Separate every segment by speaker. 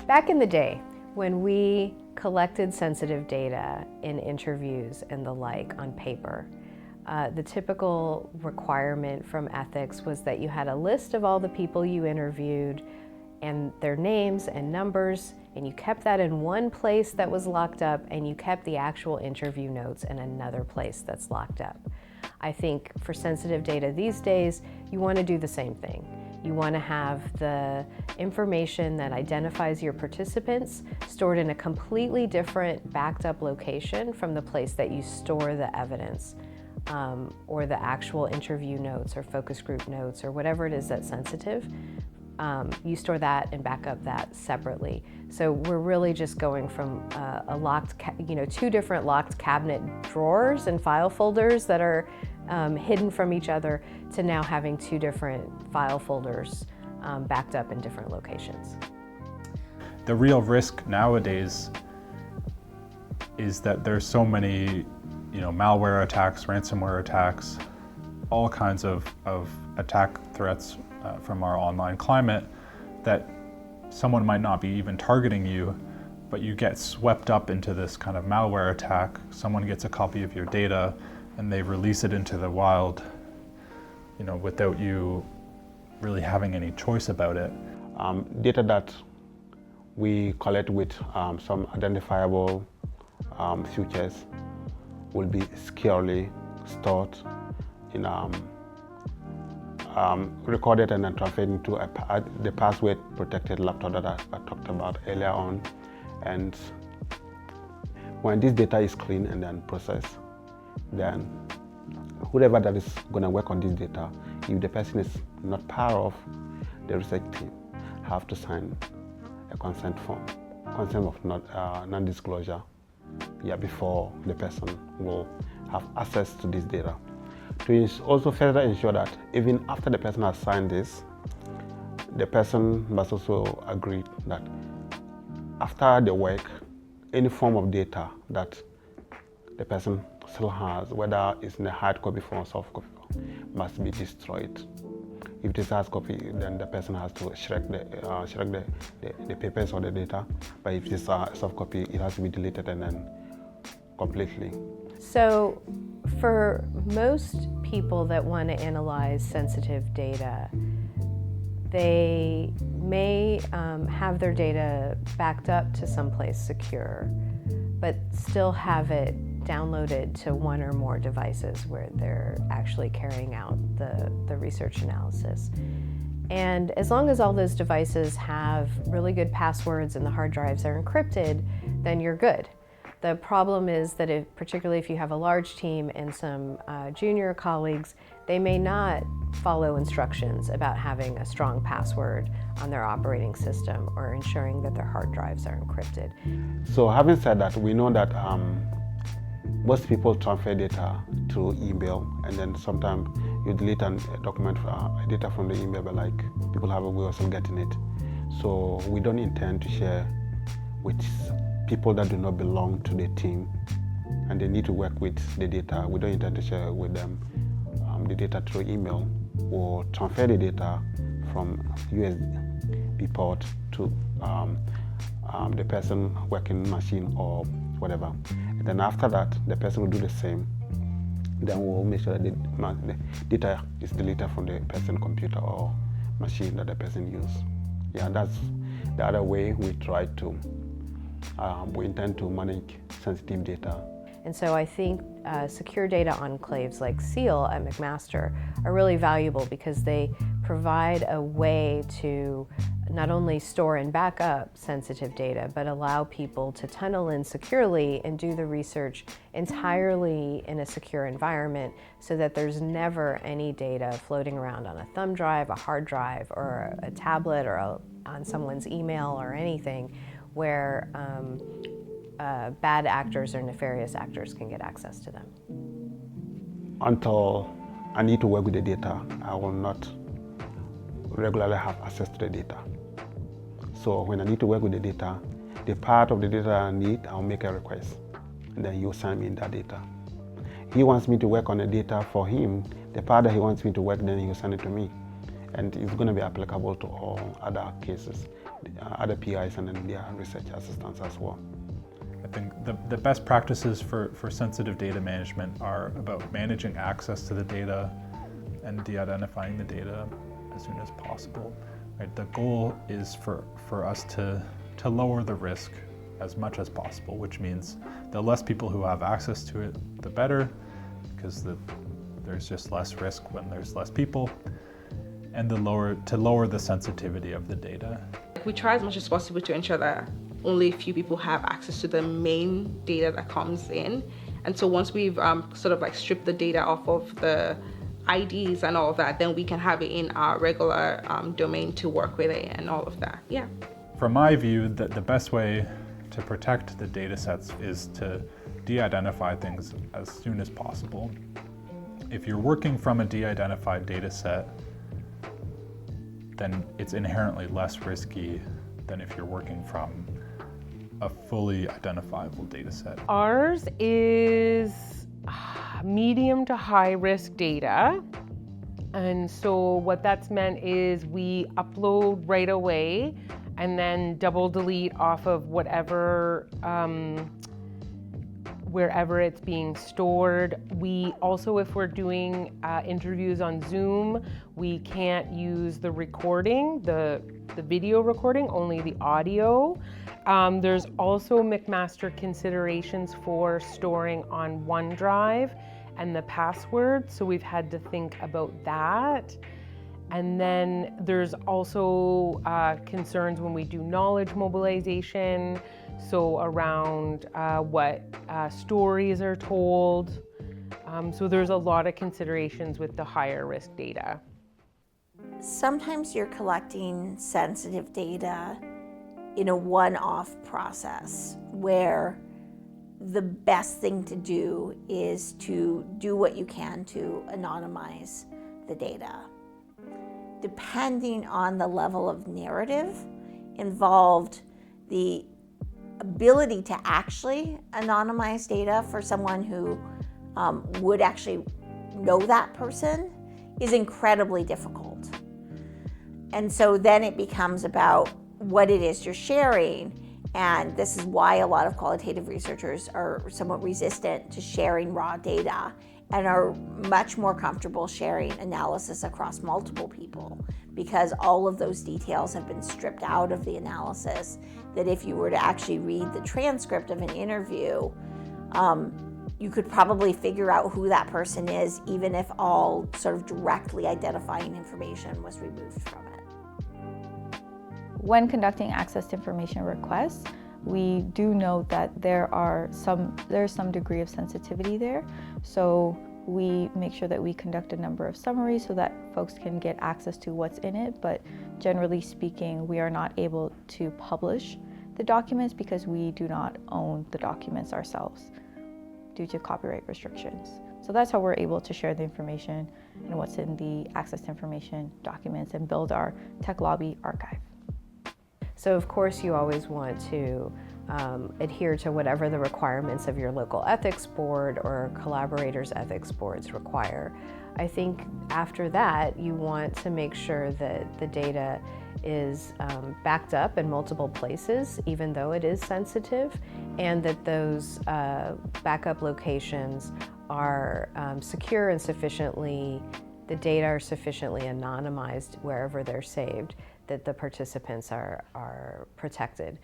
Speaker 1: Back in the day, when we collected sensitive data in interviews and the like on paper, the typical requirement from ethics was that you had a list of all the people you interviewed and their names and numbers, and you kept that in one place that was locked up, and you kept the actual interview notes in another place that's locked up. I think for sensitive data these days, you want to do the same thing. You want to have the information that identifies your participants stored in a completely different backed up location from the place that you store the evidence or the actual interview notes or focus group notes or whatever it is that's sensitive. You store that and back up that separately. So we're really just going from a locked, two different locked cabinet drawers and file folders that are hidden from each other to now having two different file folders backed up in different locations.
Speaker 2: The real risk nowadays is that there's so many, malware attacks, ransomware attacks, all kinds of attack threats from our online climate, that someone might not be even targeting you, but you get swept up into this kind of malware attack. Someone gets a copy of your data and they release it into the wild, without you really having any choice about it.
Speaker 3: Data that we collect with some identifiable features will be securely stored in recorded and then transferred into the password protected laptop that I talked about earlier on. And when this data is cleaned and then processed, then whoever that is going to work on this data, if the person is not part of the research team, have to sign a consent form, consent of non-disclosure, before the person will have access to this data. To also further ensure that even after the person has signed this, the person must also agree that after the work, any form of data that the person still has, whether it's in a hard copy form or soft copy, must be destroyed. If it is hard copy, then the person has to shrink the papers or the data. But if it's a soft copy, it has to be deleted and then completely.
Speaker 1: So for most people that want to analyze sensitive data, they may have their data backed up to someplace secure, but still have it downloaded to one or more devices where they're actually carrying out the research analysis. And as long as all those devices have really good passwords and the hard drives are encrypted, then you're good. The problem is that particularly if you have a large team and some junior colleagues, they may not follow instructions about having a strong password on their operating system or ensuring that their hard drives are encrypted.
Speaker 3: So having said that, we know that most people transfer data through email, and then sometimes you delete a document data from the email, but people have a way of getting it. So we don't intend to share with people that do not belong to the team and they need to work with the data. We don't intend to share with them the data through email or transfer the data from USB port to the person working machine or whatever. And then after that, the person will do the same. Then we'll make sure that the data is deleted from the person's computer or machine that the person uses. That's the other way we try to we intend to manage sensitive data.
Speaker 1: And so I think secure data enclaves like SEAL at McMaster are really valuable because they provide a way to not only store and back up sensitive data, but allow people to tunnel in securely and do the research entirely in a secure environment so that there's never any data floating around on a thumb drive, a hard drive, or a tablet, or on someone's email or anything where bad actors or nefarious actors can get access to them.
Speaker 3: Until I need to work with the data, I will not regularly have access to the data. So when I need to work with the data, the part of the data I need, I'll make a request, and then he'll send me that data. He wants me to work on the data for him. The part that he wants me to work, then he'll send it to me. And it's going to be applicable to all other cases. other PIs and then their research assistants as well.
Speaker 2: I think the best practices for sensitive data management are about managing access to the data and de-identifying the data as soon as possible. Right? The goal is for us to lower the risk as much as possible, which means the less people who have access to it, the better, because there's just less risk when there's less people, and to lower the sensitivity of the data.
Speaker 4: We try as much as possible to ensure that only a few people have access to the main data that comes in. And so once we've sort of like stripped the data off of the IDs and all of that, then we can have it in our regular domain to work with it and all of that, yeah.
Speaker 2: From my view, the best way to protect the data sets is to de-identify things as soon as possible. If you're working from a de-identified data set, then it's inherently less risky than if you're working from a fully identifiable data set.
Speaker 5: Ours is medium to high risk data. And so what that's meant is we upload right away and then double delete off of whatever, wherever it's being stored. We also, if we're doing interviews on Zoom, we can't use the recording, the video recording, only the audio. There's also McMaster considerations for storing on OneDrive and the password, so we've had to think about that. And then there's also concerns when we do knowledge mobilization, so around what stories are told. So there's a lot of considerations with the higher risk data.
Speaker 6: Sometimes you're collecting sensitive data in a one-off process where the best thing to do is to do what you can to anonymize the data. Depending on the level of narrative involved, the ability to actually anonymize data for someone who would actually know that person is incredibly difficult. And so then it becomes about what it is you're sharing. And this is why a lot of qualitative researchers are somewhat resistant to sharing raw data and are much more comfortable sharing analysis across multiple people, because all of those details have been stripped out of the analysis, that if you were to actually read the transcript of an interview, you could probably figure out who that person is, even if all sort of directly identifying information was removed from it.
Speaker 7: When conducting access to information requests, we do note that there's some degree of sensitivity there. So we make sure that we conduct a number of summaries so that folks can get access to what's in it. But generally speaking, we are not able to publish the documents because we do not own the documents ourselves due to copyright restrictions. So that's how we're able to share the information and what's in the access to information documents and build our Tech Lobby archive.
Speaker 1: So of course you always want to adhere to whatever the requirements of your local ethics board or collaborators' ethics boards require. I think after that you want to make sure that the data is backed up in multiple places, even though it is sensitive, and that those backup locations are secure and the data are sufficiently anonymized wherever they're saved, that the participants are protected.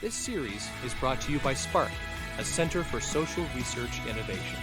Speaker 8: This series is brought to you by SPARC, a Center for Social Research Innovation.